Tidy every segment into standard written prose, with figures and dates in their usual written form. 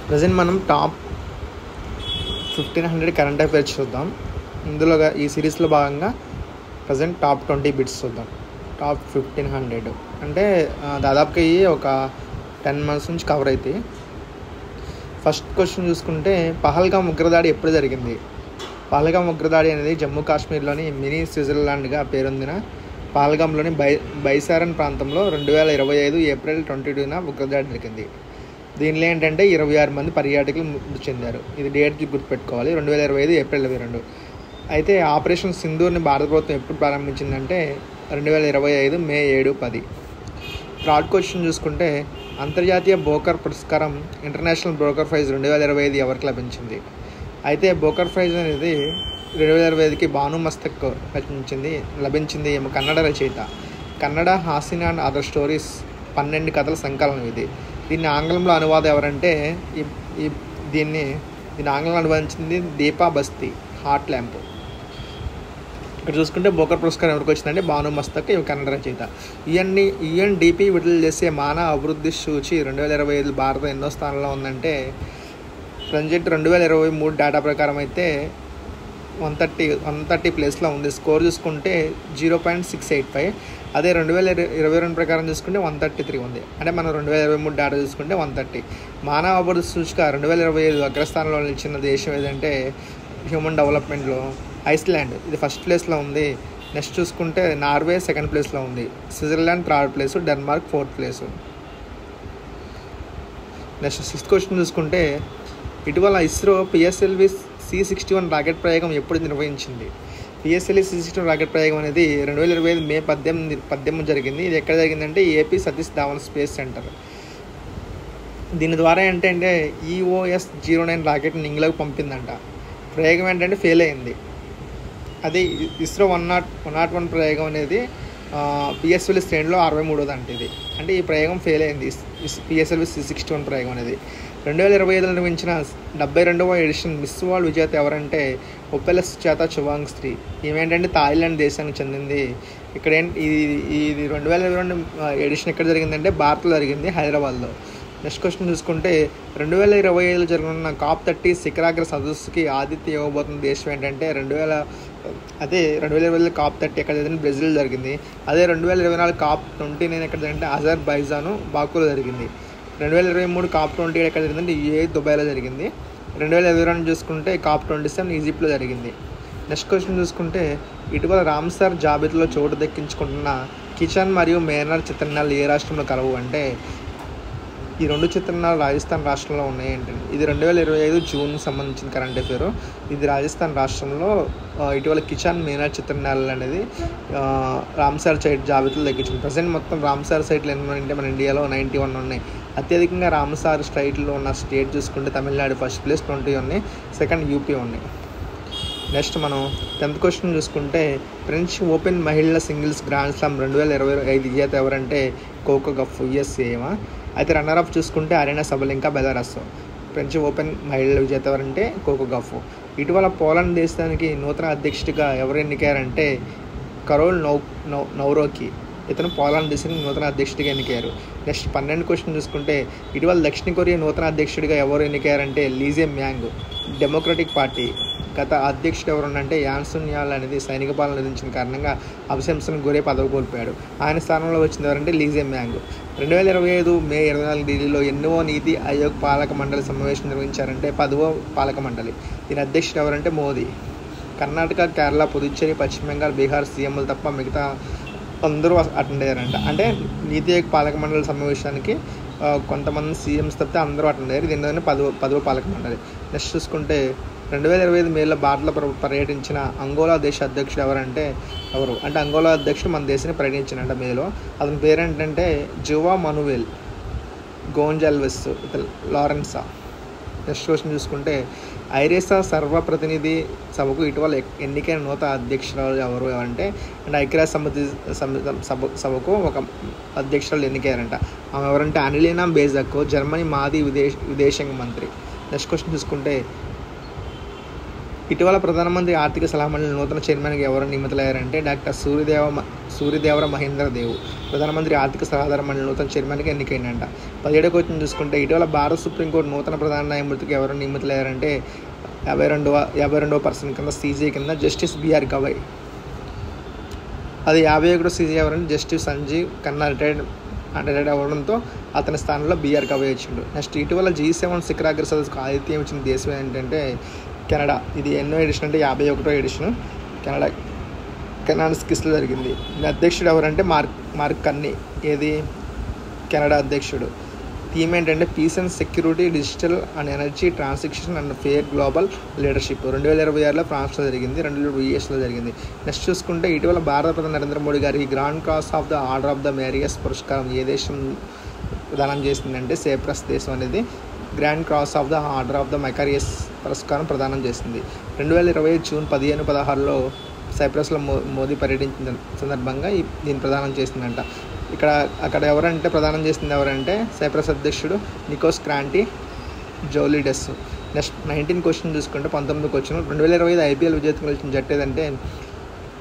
Present మనం top 1500 current affairs చూద్దాం. ఇందులో ఈ సిరీస్లో భాగంగా ప్రజెంట్ టాప్ 20 బిట్స్ చూద్దాం. టాప్ 1500 అంటే దాదాపుగా ఇవి ఒక 10 మంత్స్ నుంచి కవర్ అవుతాయి. ఫస్ట్ క్వశ్చన్ చూసుకుంటే, పహల్గామ్ ఉగ్రదాడి ఎప్పుడు జరిగింది? పహల్గామ్ ఉగ్రదాడి అనేది జమ్మూ కాశ్మీర్లోని మినీ స్విట్జర్లాండ్గా పేరొందిన పహల్గామ్లోని బైసారన్ ప్రాంతంలో 2025 ఏప్రిల్ 22న ఉగ్రదాడి జరిగింది. దీనిలో ఏంటంటే 26 మంది పర్యాటకులు మృతి చెందారు. ఇది డేట్ గుర్తుపెట్టుకోవాలి, 2025 ఏప్రిల్ 22. అయితే ఆపరేషన్ సింధూర్ని భారత ప్రభుత్వం ఎప్పుడు ప్రారంభించిందంటే 2025 మే 7, 10. థర్డ్ క్వశ్చన్ చూసుకుంటే, అంతర్జాతీయ బోకర్ పురస్కారం ఇంటర్నేషనల్ బ్రోకర్ ప్రైజ్ 2025 ఎవరికి లభించింది? అయితే బోకర్ ప్రైజ్ అనేది 2025కి భాను మస్తక్ లభించింది. కన్నడ రచయిత. Kannada Hasin and other stories 12 కథల సంకలనం ఇది. దీన్ని ఆంగ్లంలో అనువాదం ఎవరంటే దీన్ని ఆంగ్లంలో అనువదించింది దీపా బస్తీ, హాట్ ల్యాంప్. ఇక్కడ చూసుకుంటే బోకర్ పురస్కారం ఎవరికి వచ్చిందంటే భాను మస్తక్, ఇవి కన్నడ రచయిత. యుఎన్డిపి విడుదల చేసే మానవ అభివృద్ధి సూచి 2025 భారతం ఎన్నో స్థానంలో ఉందంటే ప్రజెంట్ 2023 డేటా ప్రకారం అయితే 130 ప్లేస్లో ఉంది. స్కోర్ చూసుకుంటే 0.685. అదే 2022 ప్రకారం చూసుకుంటే 133 ఉంది. అంటే మనం 2023 డేటా చూసుకుంటే 130. మానవ అభివృద్ధి సూచిక 2025 అగ్రస్థానంలో నిలిచిన దేశం ఏదంటే హ్యూమన్ డెవలప్మెంట్లో ఐస్లాండ్, ఇది ఫస్ట్ ప్లేస్లో ఉంది. నెక్స్ట్ చూసుకుంటే నార్వే సెకండ్ ప్లేస్లో ఉంది. Switzerland third place, Denmark fourth place. Next sixth question చూసుకుంటే, ఇటీవల ఇస్రో పిఎస్ఎల్వి C61 రాకెట్ ప్రయోగం ఎప్పుడు నిర్వహించింది? పిఎస్ఎల్వి C61 రాకెట్ ప్రయోగం అనేది 2025 మే 18 జరిగింది. ఇది ఎక్కడ జరిగిందంటే AP Satish Dhawan space centre. దీని ద్వారా ఏంటంటే EOS-09 రాకెట్ని ఇంగ్లోకి పంపిందంట. ప్రయోగం ఏంటంటే ఫెయిల్ అయింది. అదే ఇస్రో 101 ప్రయోగం అనేది పిఎస్ఎల్వి శ్రేణిలో 63ది అంటే ఇది. అంటే ఈ ప్రయోగం ఫెయిల్ అయింది, పిఎస్ఎల్వి C61 ప్రయోగం అనేది. 2025లో నిర్వహించిన 72వ ఎడిషన్ మిస్ వరల్డ్ విజేత ఎవరంటే ఒపెల సుజాత చువాంగ్స్త్రీ. ఈమెంటంటే థాయిలాండ్ దేశానికి చెందింది. ఇక్కడ ఇది 2022 ఎడిషన్ ఎక్కడ జరిగిందంటే భారత్లో జరిగింది, హైదరాబాద్లో. నెక్స్ట్ క్వశ్చన్ చూసుకుంటే, 2025లో జరగనున్న COP30 శిఖరాగ్ర సదస్సుకి ఆతిథ్యం ఇవ్వబోతున్న దేశం ఏంటంటే 2025లో COP30 ఎక్కడ జరిగింది? బ్రెజిల్ జరిగింది. అదే 2024 COP29 ఎక్కడ జరిగిందంటే అజర్బైజాను, బాకులో జరిగింది. 2023 COP28 ఎక్కడ జరిగిందంటే UAE, దుబాయ్లో జరిగింది. 2022 చూసుకుంటే COP27 ఈజిప్ట్లో జరిగింది. నెక్స్ట్ క్వశ్చన్ చూసుకుంటే, ఇటీవల రామ్సార్ జాబితాలో చోటు దక్కించుకుంటున్న కిచెన్ మరియు మేనర్ చిత్రనాలు ఏ రాష్ట్రంలో కలవు అంటే ఈ రెండు చిత్రనాలు రాజస్థాన్ రాష్ట్రంలో ఉన్నాయి ఏంటంటే ఇది 2025 జూన్ సంబంధించిన కరెంట్ అఫేర్. ఇది రాజస్థాన్ రాష్ట్రంలో ఇటీవల కిచెన్ మేనర్ చిత్రనాలు అనేది రామ్సార్ సైట్ జాబితాలో దక్కించింది. ప్రజెంట్ మొత్తం రామ్సార్ సైట్లు ఎన్ని ఉన్నాయంటే మన ఇండియాలో 91 ఉన్నాయి. అత్యధికంగా రామ్సార్ సైట్లో ఉన్న స్టేట్ చూసుకుంటే తమిళనాడు ఫస్ట్ ప్లేస్ 20 ఉన్నాయి, సెకండ్ యూపీ ఉన్నాయి. నెక్స్ట్ మనం 10th క్వశ్చన్ చూసుకుంటే, ఫ్రెంచ్ ఓపెన్ మహిళల సింగిల్స్ గ్రాండ్ స్లామ్ 2025 విజేత ఎవరంటే కోకో గఫ్, USA. అయితే రన్నర్ అప్ చూసుకుంటే అరెనా సబలెంకా, బెలారస్. ఫ్రెంచ్ ఓపెన్ మహిళల విజేత ఎవరంటే కోకో గఫ్. ఇటీవల పోలాండ్ దేశానికి నూతన అధ్యక్షుడిగా ఎవరు ఎన్నికయ్యారంటే కరోల్ నౌరోకి. ఇతను పోలాండ్ దేశానికి నూతన అధ్యక్షుడిగా ఎన్నికయ్యారు. నెక్స్ట్ 12 క్వశ్చన్ చూసుకుంటే, ఇటీవల దక్షిణ కొరియా నూతన అధ్యక్షుడిగా ఎవరు ఎన్నికయ్యారంటే లీజే మ్యాంగ్, డెమోక్రటిక్ పార్టీ. గత అధ్యక్షుడు ఎవరున్నంటే యాన్సున్ యాల్ అనేది సైనిక పాలన విధించిన కారణంగా అభిశంసనకు గురై పదవి కోల్పోయాడు. ఆయన స్థానంలో వచ్చింది ఎవరంటే లీజే మ్యాంగ్. 2025 మే 24 ఢిల్లీలో ఎన్నో నీతి ఆయోగ్ పాలక మండలి సమావేశం నిర్వహించారంటే 10వ పాలక మండలి. దీని అధ్యక్షుడు ఎవరంటే మోదీ. కర్ణాటక, కేరళ, పుదుచ్చేరి, పశ్చిమ బెంగాల్, బీహార్ సీఎంలు తప్ప మిగతా అందరూ అటెండ్ అయ్యారంట. అంటే నీతి ఆయోగ్ పాలక మండలి సమావేశానికి కొంతమంది సీఎంస్ తప్పితే అందరూ అటెండ్ అయ్యారు. దీనిలోనే 10వ పాలక మండలి. నెక్స్ట్ చూసుకుంటే, 2025 మేలో భారత్లో పర్యటించిన అంగోలా దేశ అధ్యక్షుడు ఎవరంటే అంగోలా అధ్యక్షుడు మన దేశాన్ని పర్యటించినంట మేలో. అతని పేరేంటంటే జోవా మనువెల్ గోంజాల్వెస్ లారెన్సా. నెక్స్ట్ క్వశ్చన్ చూసుకుంటే, ఐరేసా సర్వప్రతినిధి సభకు ఇటీవల ఎన్నికైన నూతన అధ్యక్షురాలు ఎవరు అంటే ఐక్యరాజ్య సమితి సభకు ఒక అధ్యక్షురాలు ఎన్నికయ్యారంట. ఆమె ఎవరంటే అనిలీనా బేజాక్, జర్మనీ మాజీ విదేశాంగ మంత్రి. నెక్స్ట్ క్వశ్చన్ చూసుకుంటే, ఇటీవల ప్రధానమంత్రి ఆర్థిక సలహా మండలి నూతన చైర్మన్గా ఎవరు నియమితులయ్యారంటే డాక్టర్ సూర్యదేవ మహేంద్రదేవ్ ప్రధానమంత్రి ఆర్థిక సలహాదార మండలి నూతన చైర్మన్గా ఎన్నికైందంట. 17వ క్వశ్చన్ చూసుకుంటే ఇటీవల భారత సుప్రీంకోర్టు నూతన ప్రధాన న్యాయమూర్తికి ఎవరు నియమితులయ్యారంటే 52వ పర్సన్ కింద సీజే కింద జస్టిస్ బిఆర్ గవై. అది 51వ సీజే ఎవరంటే జస్టిస్ సంజీవ్ ఖన్నా రిటైర్డ్ అవ్వడంతో అతని స్థానంలో బిఆర్ గవై వచ్చిండు. నెక్స్ట్ ఇటీవల G7 శిఖరాగ్ర సదస్సుకు ఆతిథ్యం ఇచ్చిన దేశం ఏంటంటే కెనడా. ఇది ఎన్నో ఎడిషన్ అంటే 51వ ఎడిషన్. కెనడా స్కిస్లో జరిగింది. దీని అధ్యక్షుడు ఎవరంటే మార్క్ కన్నీ. ఏది కెనడా అధ్యక్షుడు. థీమ్ ఏంటంటే peace and security, digital and energy transition and fair global leadership. 2026లో ఫ్రాన్స్లో జరిగింది, 2020 యుఎస్లో జరిగింది. నెక్స్ట్ చూసుకుంటే ఇటీవల భారత ప్రధాని నరేంద్ర మోడీ గారికి grand cross of the order of the Marius పురస్కారం ఏ దేశం ప్రదానం చేసిందంటే సైప్రస్ దేశం అనేది grand cross of the order of the Makarios పురస్కారం ప్రదానం చేసింది. 2020 జూన్ 15-16లో సైప్రస్లో మోదీ పర్యటించిన సందర్భంగా దీన్ని ప్రదానం చేసిందంట. అక్కడ ఎవరంటే ప్రదానం చేసింది ఎవరంటే సైప్రస్ అధ్యక్షుడు నికోస్ క్రాంటిజౌలిడెస్. నెక్స్ట్ 19 క్వశ్చన్ చూసుకుంటే 19వ క్వశ్చన్ 2025 IPL విజేతగా నిలిచిన జట్టు ఏదంటే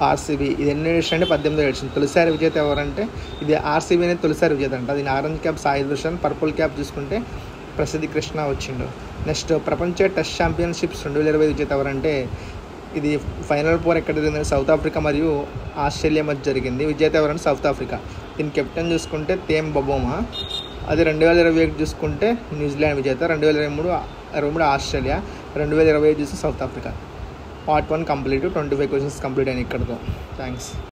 ఆర్సీబీ. ఇది ఎన్ని ఎడిషన్ అంటే 18వ ఎడిషన్. తొలిసారి విజేత ఎవరంటే ఇది ఆర్సీబీ అనేది తొలిసారి విజేత అంట. దీని orange cap Sai Darshan, purple cap చూసుకుంటే ప్రసిద్ధి కృష్ణ వచ్చిండు. నెక్స్ట్ ప్రపంచ టెస్ట్ ఛాంపియన్షిప్స్ 2025 విజేత ఎవరంటే ఇది ఫైనల్ 4 ఎక్కడ జరిగింది సౌత్ ఆఫ్రికా మరియు ఆస్ట్రేలియా మధ్య జరిగింది. విజేత ఎవరంటే సౌత్ ఆఫ్రికా. దీని కెప్టెన్ చూసుకుంటే తేమ్ బబోమా. అది 2021 చూసుకుంటే న్యూజిలాండ్ విజేత, 2023 ఆస్ట్రేలియా, 2025 చూస్తే south Africa. Part 1 complete. 25 questions complete అయినాయి ఇక్కడతో. థ్యాంక్స్.